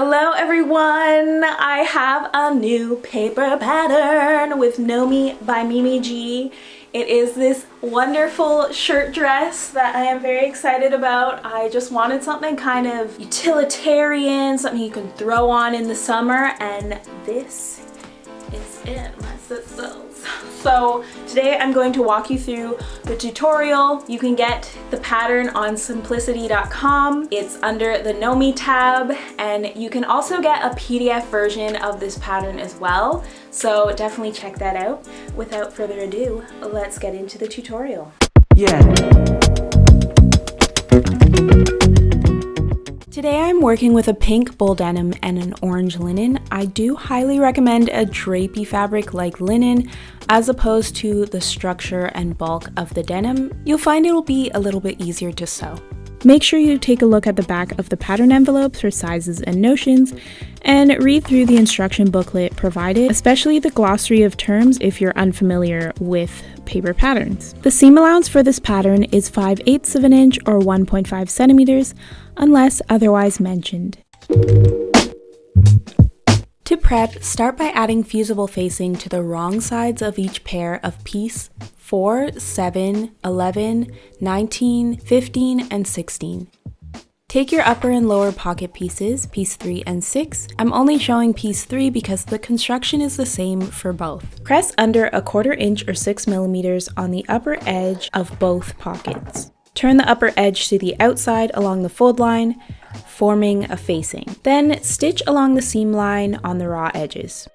Hello everyone! I have a new paper pattern with Nomi by Mimi G. It is this wonderful shirt dress that I am very excited about. I just wanted something kind of utilitarian, something you can throw on in the summer, and this is it, my sisters. So today I'm going to walk you through the tutorial. You can get the pattern on simplicity.com. It's under the Nomi tab, and you can also get a PDF version of this pattern as well. So definitely check that out. Without further ado, let's get into the tutorial. Today I'm working with a pink bull denim and an orange linen. I do highly recommend a drapey fabric like linen as opposed to the structure and bulk of the denim. You'll find it'll be a little bit easier to sew. Make sure you take a look at the back of the pattern envelopes for sizes and notions, and read through the instruction booklet provided, especially the glossary of terms if you're unfamiliar with paper patterns. The seam allowance for this pattern is 5/8 of an inch or 1.5 centimeters, unless otherwise mentioned. To prep, start by adding fusible facing to the wrong sides of each pair of piece 4, 7, 11, 19, 15, and 16. Take your upper and lower pocket pieces, piece 3 and 6. I'm only showing piece 3 because the construction is the same for both. Press under a 1/4 inch or 6 millimeters on the upper edge of both pockets. Turn the upper edge to the outside along the fold line, forming a facing. Then stitch along the seam line on the raw edges.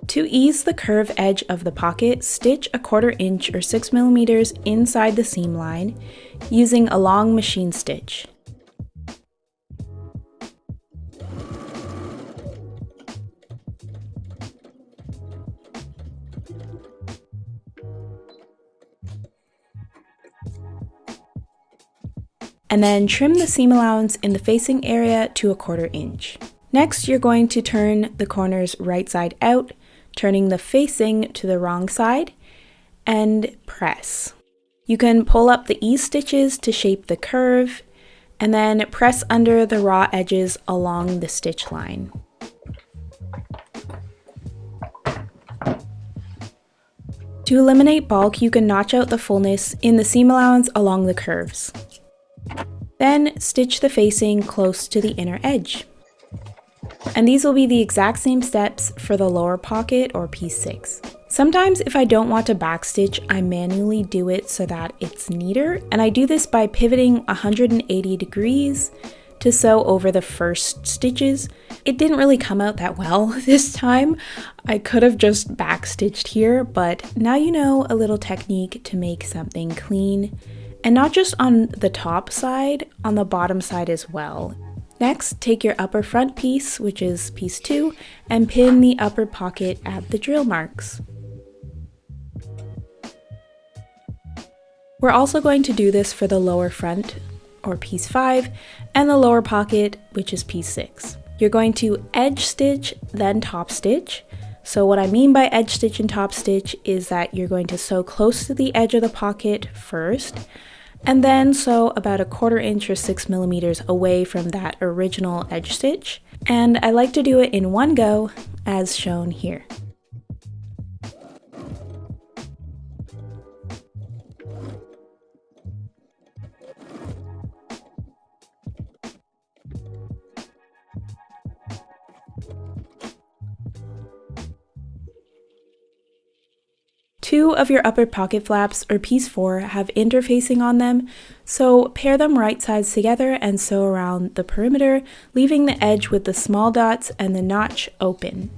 To ease the curve edge of the pocket, stitch a 1/4 inch or 6 millimeters inside the seam line using a long machine stitch. And then trim the seam allowance in the facing area to a 1/4 inch. Next, you're going to turn the corners right side out, turning the facing to the wrong side, and press. You can pull up the ease stitches to shape the curve, and then press under the raw edges along the stitch line. To eliminate bulk, you can notch out the fullness in the seam allowance along the curves. Then stitch the facing close to the inner edge. And these will be the exact same steps for the lower pocket or piece 6. Sometimes if I don't want to backstitch, I manually do it so that it's neater, and I do this by pivoting 180 degrees to sew over the first stitches. It didn't really come out that well this time. I could have just backstitched here, but now you know a little technique to make something clean, and not just on the top side, on the bottom side as well. Next, take your upper front piece, which is piece 2, and pin the upper pocket at the drill marks. We're also going to do this for the lower front, or piece 5, and the lower pocket, which is piece 6. You're going to edge stitch, then top stitch. So what I mean by edge stitch and top stitch is that you're going to sew close to the edge of the pocket first, and then sew about a 1/4 inch or 6 millimeters away from that original edge stitch. And I like to do it in one go, as shown here. Two of your upper pocket flaps, or piece 4, have interfacing on them, so pair them right sides together and sew around the perimeter, leaving the edge with the small dots and the notch open.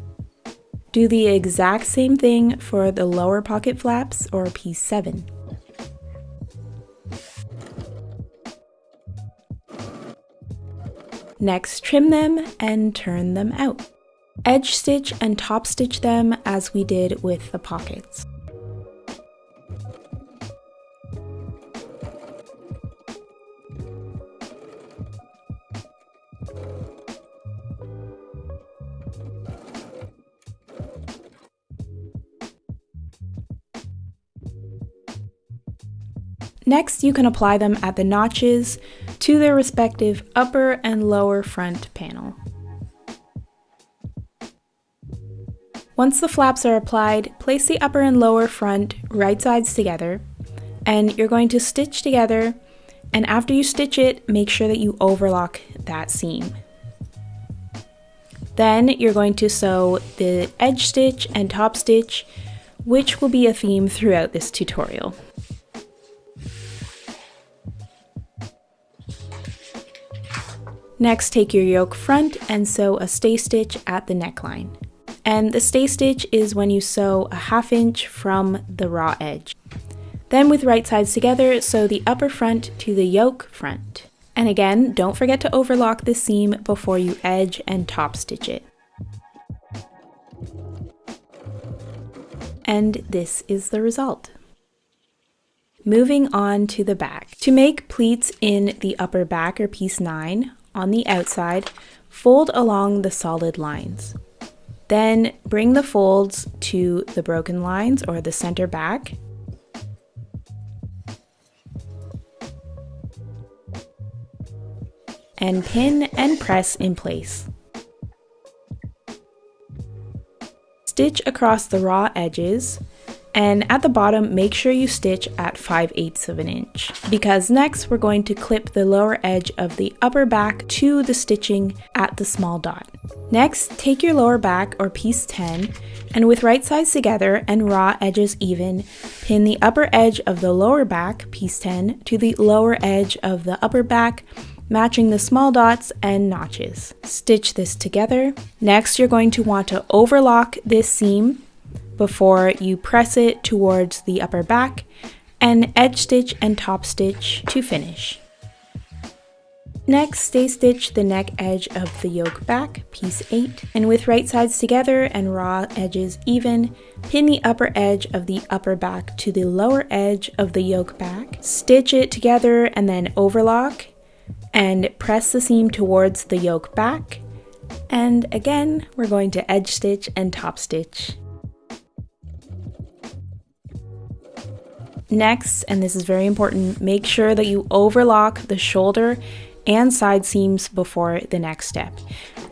Do the exact same thing for the lower pocket flaps, or piece 7. Next, trim them and turn them out. Edge stitch and top stitch them as we did with the pockets. Next, you can apply them at the notches to their respective upper and lower front panel. Once the flaps are applied, place the upper and lower front right sides together, and you're going to stitch together, and after you stitch it, make sure that you overlock that seam. Then you're going to sew the edge stitch and top stitch, which will be a theme throughout this tutorial. Next, take your yoke front and sew a stay stitch at the neckline. And the stay stitch is when you sew a 1/2 inch from the raw edge. Then with right sides together, sew the upper front to the yoke front. And again, don't forget to overlock the seam before you edge and top stitch it. And this is the result. Moving on to the back. To make pleats in the upper back or piece 9, on the outside, fold along the solid lines. Then bring the folds to the broken lines or the center back. And pin and press in place. Stitch across the raw edges, and at the bottom make sure you stitch at 5/8 of an inch, because next we're going to clip the lower edge of the upper back to the stitching at the small dot. Next, take your lower back or piece 10, and with right sides together and raw edges even, pin the upper edge of the lower back, piece 10, to the lower edge of the upper back, matching the small dots and notches. Stitch this together. Next, you're going to want to overlock this seam before you press it towards the upper back, and edge stitch and top stitch to finish. Next, stay stitch the neck edge of the yoke back, piece 8, and with right sides together and raw edges even, pin the upper edge of the upper back to the lower edge of the yoke back, stitch it together and then overlock, and press the seam towards the yoke back, and again we're going to edge stitch and top stitch. Next, and this is very important, make sure that you overlock the shoulder and side seams before the next step.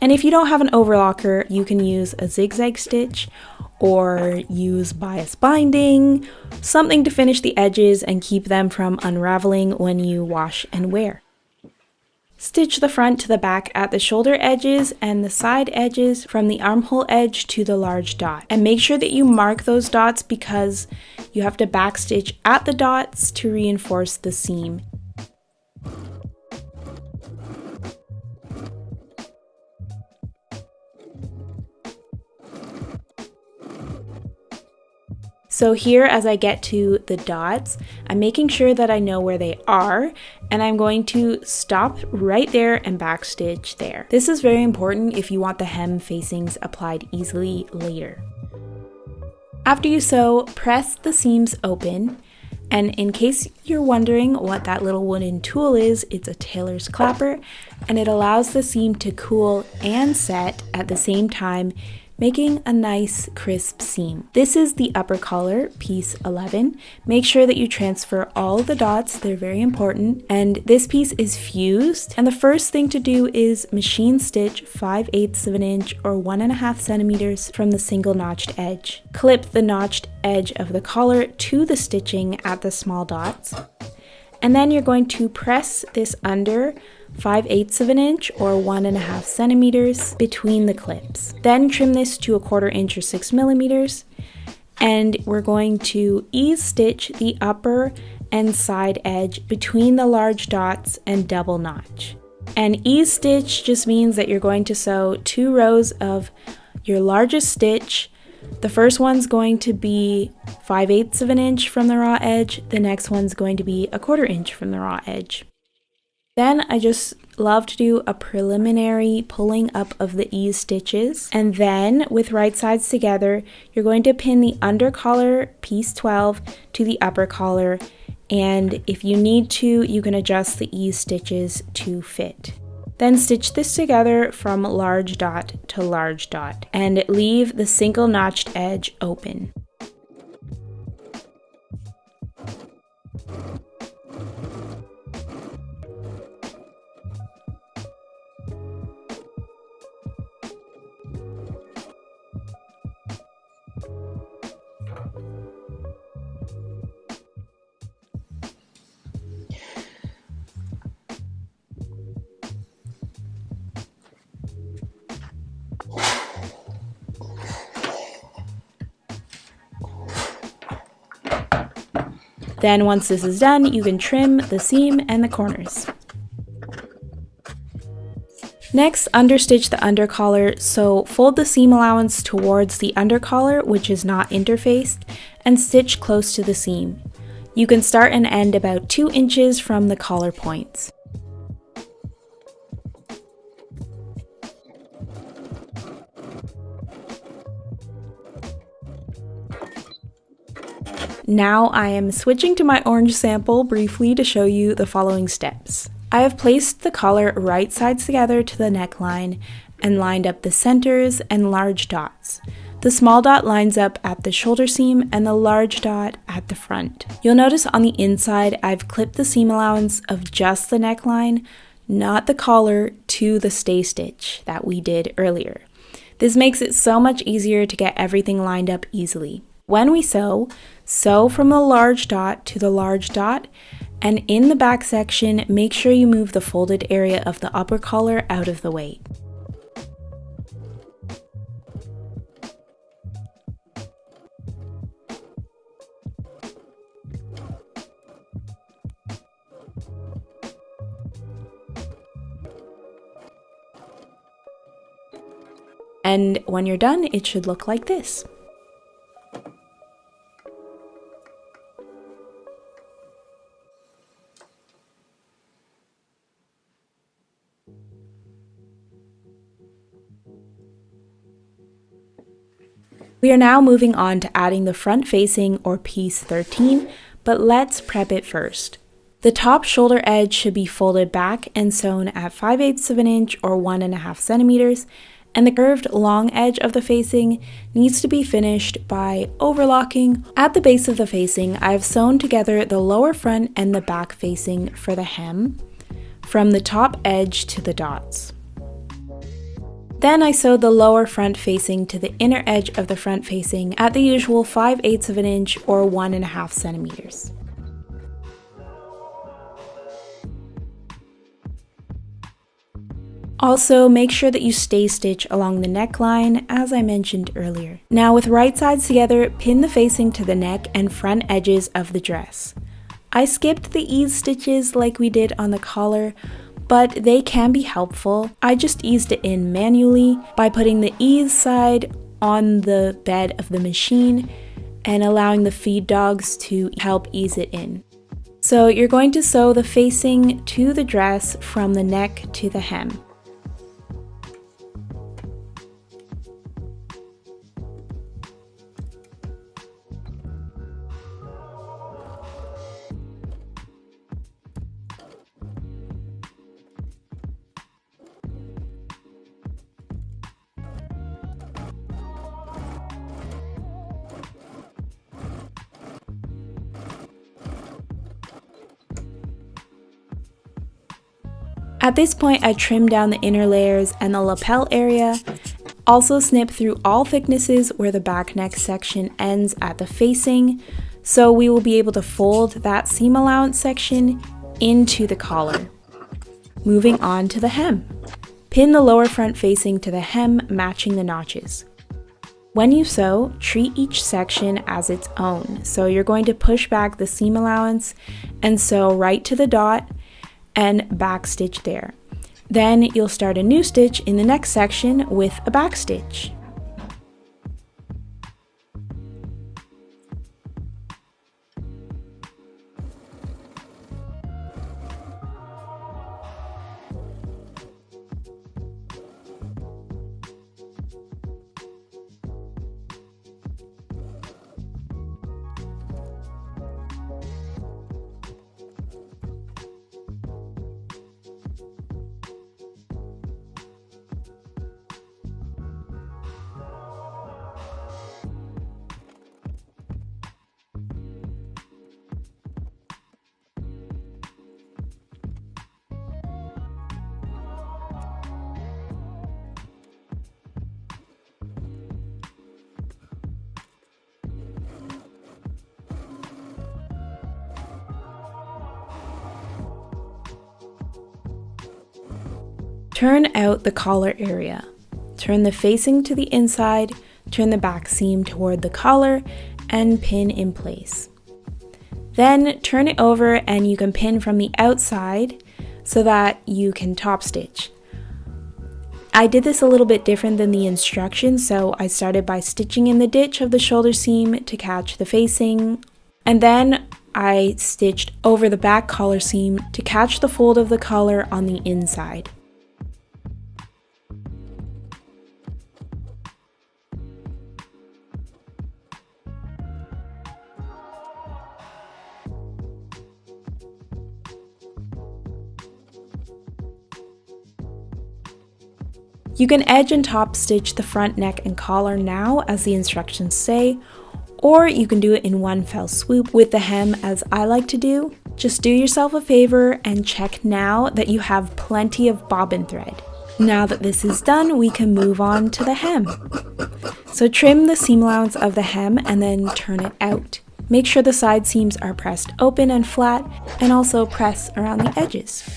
And if you don't have an overlocker, you can use a zigzag stitch or use bias binding, something to finish the edges and keep them from unraveling when you wash and wear. Stitch the front to the back at the shoulder edges and the side edges from the armhole edge to the large dot. And make sure that you mark those dots because you have to backstitch at the dots to reinforce the seam. So here, as I get to the dots, I'm making sure that I know where they are, and I'm going to stop right there and backstitch there. This is very important if you want the hem facings applied easily later. After you sew, press the seams open, and in case you're wondering what that little wooden tool is, it's a tailor's clapper, and it allows the seam to cool and set at the same time, making a nice crisp seam. This is the upper collar, piece 11. Make sure that you transfer all the dots, they're very important. And this piece is fused, and the first thing to do is machine stitch 5/8 of an inch or 1.5 centimeters from the single notched edge. Clip the notched edge of the collar to the stitching at the small dots. And then you're going to press this under 5/8 of an inch or 1.5 centimeters between the clips. Then trim this to 1/4 inch or 6 millimeters, and we're going to ease stitch the upper and side edge between the large dots and double notch. And ease stitch just means that you're going to sew 2 rows of your largest stitch. The first one's going to be 5/8 of an inch from the raw edge, the next one's going to be 1/4 inch from the raw edge. Then I just love to do a preliminary pulling up of the ease stitches, and then with right sides together, you're going to pin the under collar, piece 12, to the upper collar, and if you need to, you can adjust the ease stitches to fit. Then stitch this together from large dot to large dot, and leave the single notched edge open. Then once this is done, you can trim the seam and the corners. Next, understitch the undercollar, so fold the seam allowance towards the undercollar, which is not interfaced, and stitch close to the seam. You can start and end about 2 inches from the collar points. Now I am switching to my orange sample briefly to show you the following steps. I have placed the collar right sides together to the neckline and lined up the centers and large dots. The small dot lines up at the shoulder seam and the large dot at the front. You'll notice on the inside I've clipped the seam allowance of just the neckline, not the collar, to the stay stitch that we did earlier. This makes it so much easier to get everything lined up easily. When we sew from the large dot to the large dot, and in the back section, make sure you move the folded area of the upper collar out of the way. And when you're done, it should look like this. We are now moving on to adding the front facing or piece 13, but let's prep it first. The top shoulder edge should be folded back and sewn at 5/8 of an inch or 1.5 centimeters, and the curved long edge of the facing needs to be finished by overlocking. At the base of the facing, I have sewn together the lower front and the back facing for the hem, from the top edge to the dots. Then I sewed the lower front facing to the inner edge of the front facing at the usual 5/8 of an inch or 1.5 centimeters. Also, make sure that you stay stitch along the neckline, as I mentioned earlier. Now with right sides together, pin the facing to the neck and front edges of the dress. I skipped the ease stitches like we did on the collar, but they can be helpful. I just eased it in manually by putting the ease side on the bed of the machine and allowing the feed dogs to help ease it in. So you're going to sew the facing to the dress from the neck to the hem. At this point, I trimmed down the inner layers and the lapel area. Also snip through all thicknesses where the back neck section ends at the facing, so we will be able to fold that seam allowance section into the collar. Moving on to the hem. Pin the lower front facing to the hem, matching the notches. When you sew, treat each section as its own. So you're going to push back the seam allowance and sew right to the dot and back stitch there. Then you'll start a new stitch in the next section with a back stitch. Turn out the collar area. Turn the facing to the inside, turn the back seam toward the collar, and pin in place. Then turn it over and you can pin from the outside so that you can top stitch. I did this a little bit different than the instructions, so I started by stitching in the ditch of the shoulder seam to catch the facing, and then I stitched over the back collar seam to catch the fold of the collar on the inside. You can edge and top stitch the front neck and collar now, as the instructions say, or you can do it in one fell swoop with the hem, as I like to do. Just do yourself a favor and check now that you have plenty of bobbin thread. Now that this is done, we can move on to the hem. So trim the seam allowance of the hem and then turn it out. Make sure the side seams are pressed open and flat, and also press around the edges.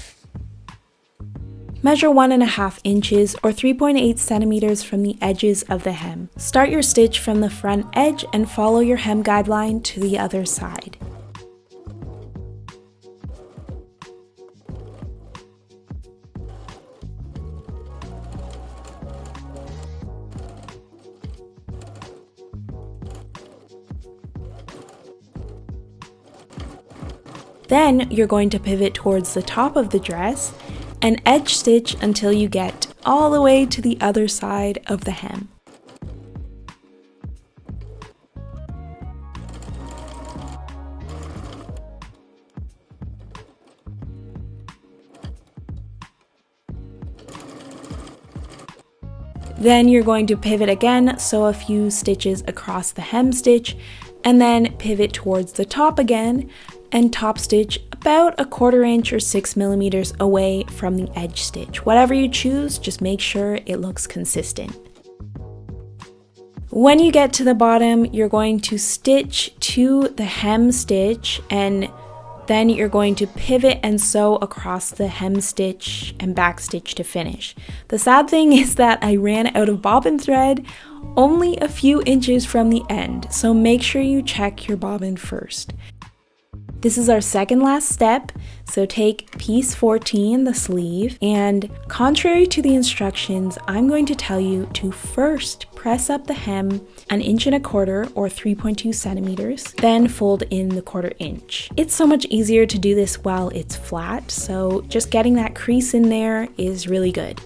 Measure 1.5 inches or 3.8 centimeters from the edges of the hem. Start your stitch from the front edge and follow your hem guideline to the other side. Then you're going to pivot towards the top of the dress and edge stitch until you get all the way to the other side of the hem. Then you're going to pivot again, sew a few stitches across the hem stitch, and then pivot towards the top again and top stitch about 1/4 inch or 6 millimeters away from the edge stitch. Whatever you choose, just make sure it looks consistent. When you get to the bottom, you're going to stitch to the hem stitch, and then you're going to pivot and sew across the hem stitch and back stitch to finish. The sad thing is that I ran out of bobbin thread only a few inches from the end, so make sure you check your bobbin first. This is our second last step, so take piece 14, the sleeve, and contrary to the instructions, I'm going to tell you to first press up the hem 1.25 inches or 3.2 centimeters, then fold in the 1/4 inch. It's so much easier to do this while it's flat, so just getting that crease in there is really good.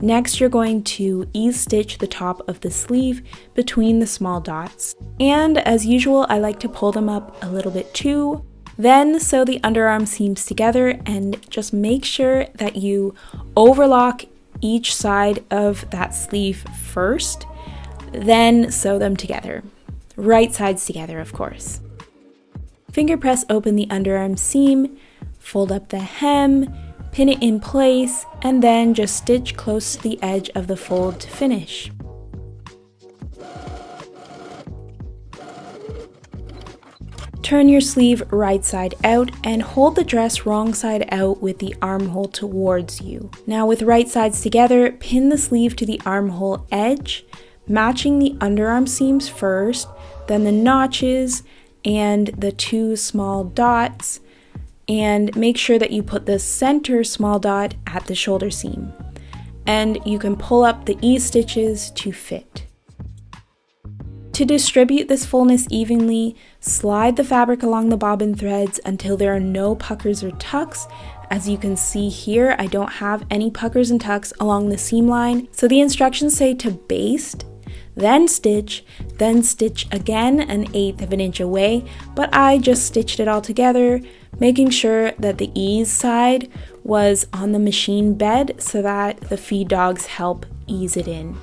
Next, you're going to ease stitch the top of the sleeve between the small dots, and as usual, I like to pull them up a little bit too. Then sew the underarm seams together and just make sure that you overlock each side of that sleeve first, then sew them together. Right sides together, of course. Finger press open the underarm seam, fold up the hem, pin it in place, and then just stitch close to the edge of the fold to finish. Turn your sleeve right side out and hold the dress wrong side out with the armhole towards you. Now with right sides together, pin the sleeve to the armhole edge, matching the underarm seams first, then the notches and the 2 small dots, and make sure that you put the center small dot at the shoulder seam. And you can pull up the ease stitches to fit. To distribute this fullness evenly, slide the fabric along the bobbin threads until there are no puckers or tucks. As you can see here, I don't have any puckers and tucks along the seam line, so the instructions say to baste, then stitch again 1/8 inch away, but I just stitched it all together, making sure that the ease side was on the machine bed so that the feed dogs help ease it in.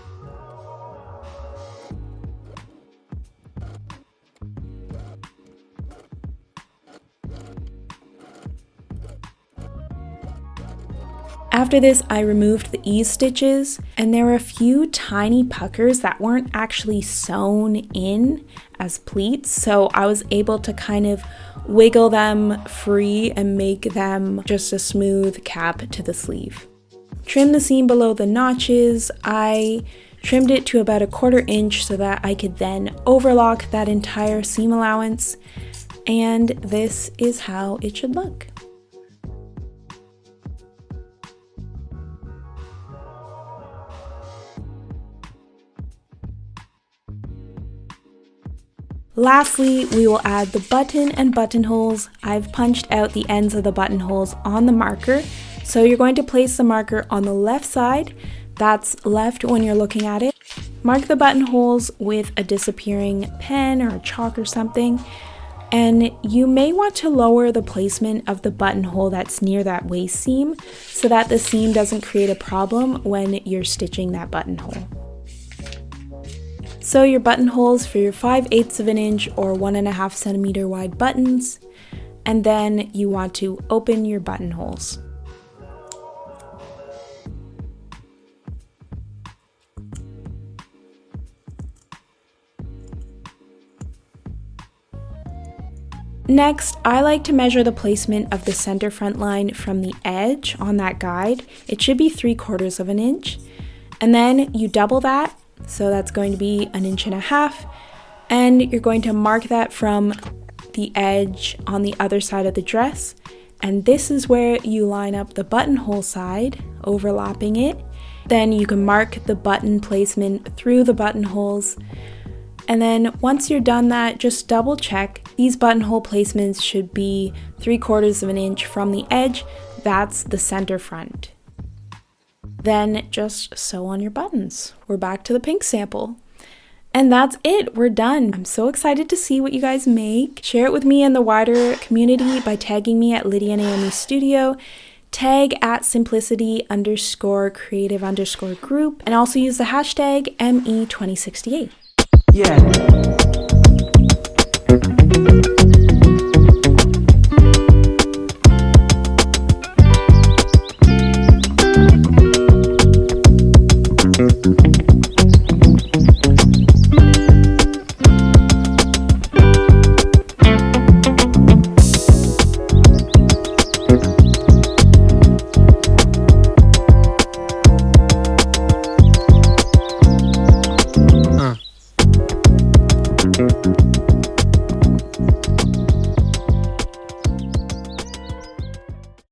After this, I removed the ease stitches, and there were a few tiny puckers that weren't actually sewn in as pleats, so I was able to kind of wiggle them free and make them just a smooth cap to the sleeve. Trim the seam below the notches. I trimmed it to about 1/4 inch so that I could then overlock that entire seam allowance. And this is how it should look. Lastly, we will add the button and buttonholes. I've punched out the ends of the buttonholes on the marker. So you're going to place the marker on the left side. That's left when you're looking at it. Mark the buttonholes with a disappearing pen or a chalk or something. And you may want to lower the placement of the buttonhole that's near that waist seam so that the seam doesn't create a problem when you're stitching that buttonhole. Sew your buttonholes for your 5/8 of an inch or 1.5 centimeter wide buttons, and then you want to open your buttonholes. Next, I like to measure the placement of the center front line from the edge on that guide. It should be 3/4 of an inch, and then you double that. So that's going to be 1.5 inches, and you're going to mark that from the edge on the other side of the dress. And this is where you line up the buttonhole side, overlapping it. Then you can mark the button placement through the buttonholes. And then once you're done that, just double check. These buttonhole placements should be 3/4 of an inch from the edge. That's the center front. Then just sew on your buttons. We're back to the pink sample. And that's it, we're done. I'm so excited to see what you guys make. Share it with me and the wider community by tagging me at Lydia Naomi Studio. Tag at simplicity_creative_group and also use the hashtag ME2068. Yeah.